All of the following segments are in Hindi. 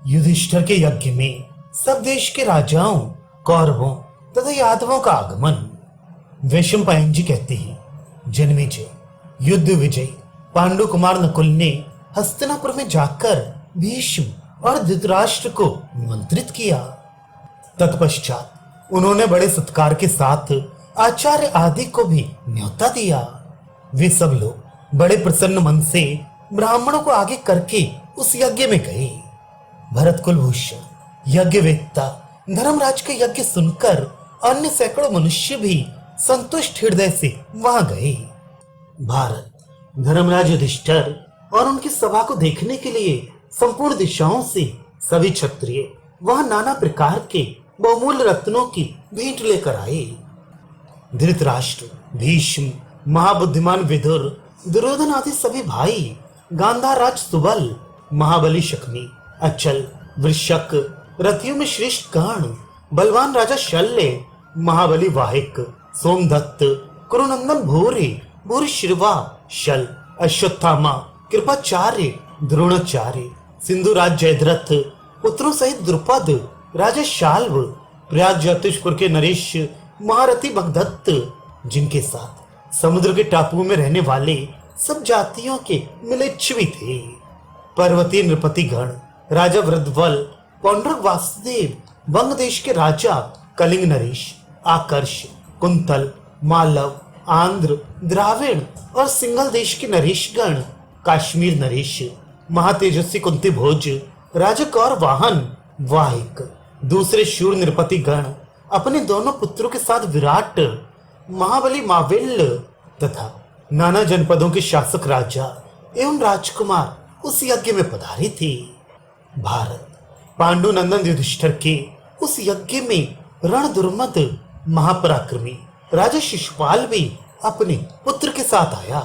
युधिष्ठिर के यज्ञ में सब देश के राजाओं, कौरवों तथा यादवों का आगमन। वैशंपायन जी कहते हैं, जन्मेजय युद्ध विजय पांडु कुमार नकुल ने हस्तिनापुर में जाकर भीष्म और धृतराष्ट्र को निमंत्रित किया। तत्पश्चात उन्होंने बड़े सत्कार के साथ आचार्य आदि को भी न्योता दिया। वे सब लोग बड़े प्रसन्न मन से ब्राह्मणों को आगे करके उस यज्ञ में गए। भरत कुलभूषण यज्ञवेत्ता धर्मराज का यज्ञ सुनकर अन्य सैकड़ों मनुष्य भी संतुष्ट हृदय से वहां गए। भारत धर्मराज युधिष्ठिर और उनकी सभा को देखने के लिए संपूर्ण दिशाओं से सभी क्षत्रिय वहां नाना प्रकार के बहुमूल्य रत्नों की भेंट लेकर आए। धृतराष्ट्र, भीष्म, महाबुद्धिमान विदुर, दुर्योधन आदि सभी भाई, गांधार राज सुबल, महाबली शकुनी, अचल, वृषक, रथियों में श्रेष्ठ कर्ण, बलवान राजा शल्य, महाबली वाहिक, सोमदत्त, कुरुनंदन भूरि, भूरिश्रवा, शल, अश्वत्थामा, कृपाचार्य, द्रोणाचार्य, सिंधुराज जयद्रथ, पुत्रों सहित द्रुपद, राजा शाल्व, प्रयाग ज्योतिषपुर के नरेश, महारथी भगदत्त, जिनके साथ समुद्र के टापुओं में रहने वाले सब जातियों के मिलेच्छवी थे, पर्वतीय नृपति गण, राजा वृद्धवल, पौंड्रक वासुदेव, वंग देश के राजा कलिंग नरेश, आकर्ष, कुंतल, मालव, आंध्र, द्राविण और सिंघल देश के नरेशगण, काश्मीर नरेश, महातेजस्वी कुंती भोज, राजा कौर वाहन, वाहिक, दूसरे शूर नृपति गण अपने दोनों पुत्रों के साथ विराट, महाबली माविल्य तथा नाना जनपदों के शासक राजा एवं राजकुमार उस यज्ञ में पधारे थे। भारत पांडु नंदन युधिष्ठिर के उस यज्ञ में रण दुर्मद महापराक्रमी राजा शिशुपाल भी अपने पुत्र के साथ आया।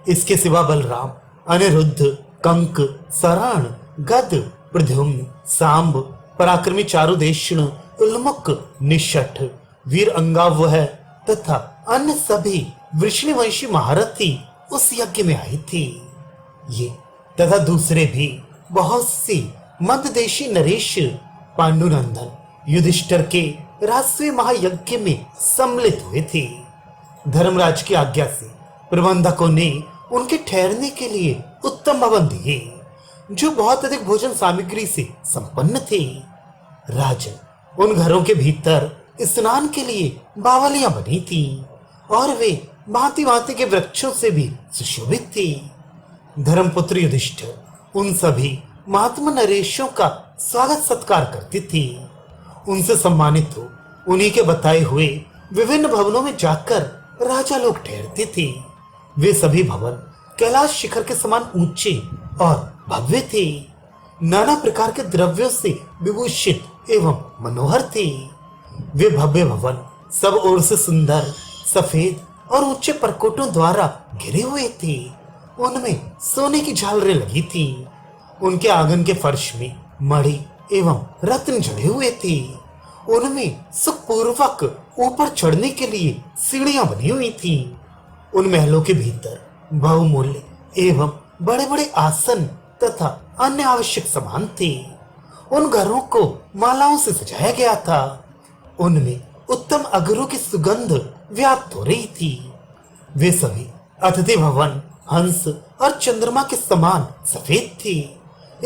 इसके सिवा बलराम, अनिरुद्ध, कंक, सरण, गद, प्रद्युम्न, सांब, पराक्रमी चारुदेशण, उल्मुक, निषठ, वीर अंगावह तथा अन्य सभी वृष्णिवंशी महारथी उस यज्ञ में आए थे। ये तथा दूसरे भी बहुत सी मध्यदेशी नरेश पांडुनंदन युधिष्ठिर के राष्ट्रीय महायज्ञ में सम्मिलित हुए थे। धर्मराज की आज्ञा से प्रबंधकों ने उनके ठहरने के लिए उत्तम भवन दिए, जो बहुत अधिक भोजन सामग्री से संपन्न थे। राजन उन घरों के भीतर स्नान के लिए बावलियां बनी थी और वे भांति भांति के वृक्षों से भी सुशोभित थे। धर्मपुत्र युधिष्ठिर उन सभी महात्मा नरेशों का स्वागत सत्कार करते थे। उनसे सम्मानित हो उन्हीं के बताए हुए विभिन्न भवनों में जाकर राजा लोग ठहरते थे। वे सभी भवन कैलाश शिखर के समान ऊंचे और भव्य थे, नाना प्रकार के द्रव्यों से विभूषित एवं मनोहर थे। वे भव्य भवन सब ओर से सुंदर, सफेद और ऊंचे परकोटों द्वारा घिरे हुए थे। उनमें सोने की झालरें लगी थी। उनके आंगन के फर्श में मणि एवं रत्न जड़े हुए थे। उनमें सुखपूर्वक ऊपर चढ़ने के लिए सीढ़ियां बनी हुई थी। उन महलों के भीतर बहुमूल्य एवं बड़े बड़े आसन तथा अन्य आवश्यक सामान थे। उन घरों को मालाओं से सजाया गया था। उनमें उत्तम अगरों की सुगंध व्याप्त हो रही थी। वे सभी अतिथि भवन हंस और चंद्रमा के समान सफेद थे।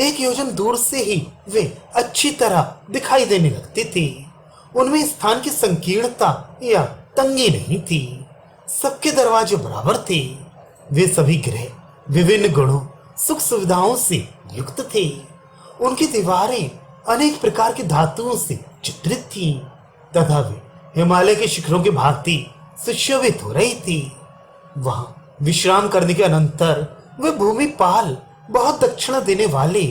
एक योजन दूर से ही वे अच्छी तरह दिखाई देने लगते थे। उनमें स्थान की संकीर्णता या तंगी नहीं थी। सबके दरवाजे बराबर थे। वे सभी गृह विभिन्न गुणों सुख सुविधाओं से युक्त थे। उनकी दीवारें अनेक प्रकार की धातुओं से चित्रित थीं तथा वे हिमालय के शिखरों की भांति सुशोभित हो रही थी। वहां विश्राम करने के अनंतर वे भूमिपाल बहुत दक्षिणा देने वाले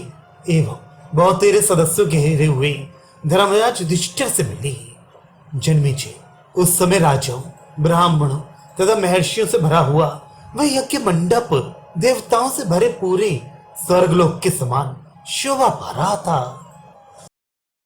एवं बहुत तेरे सदस्यों के घेरे हुए धर्मराज युधिष्ठिर से मिली। जन्मेजय उस समय राजाओं, ब्राह्मणों तथा महर्षियों से भरा हुआ वह यज्ञ मंडप देवताओं से भरे पूरे स्वर्गलोक के समान शोभा पा रहा था।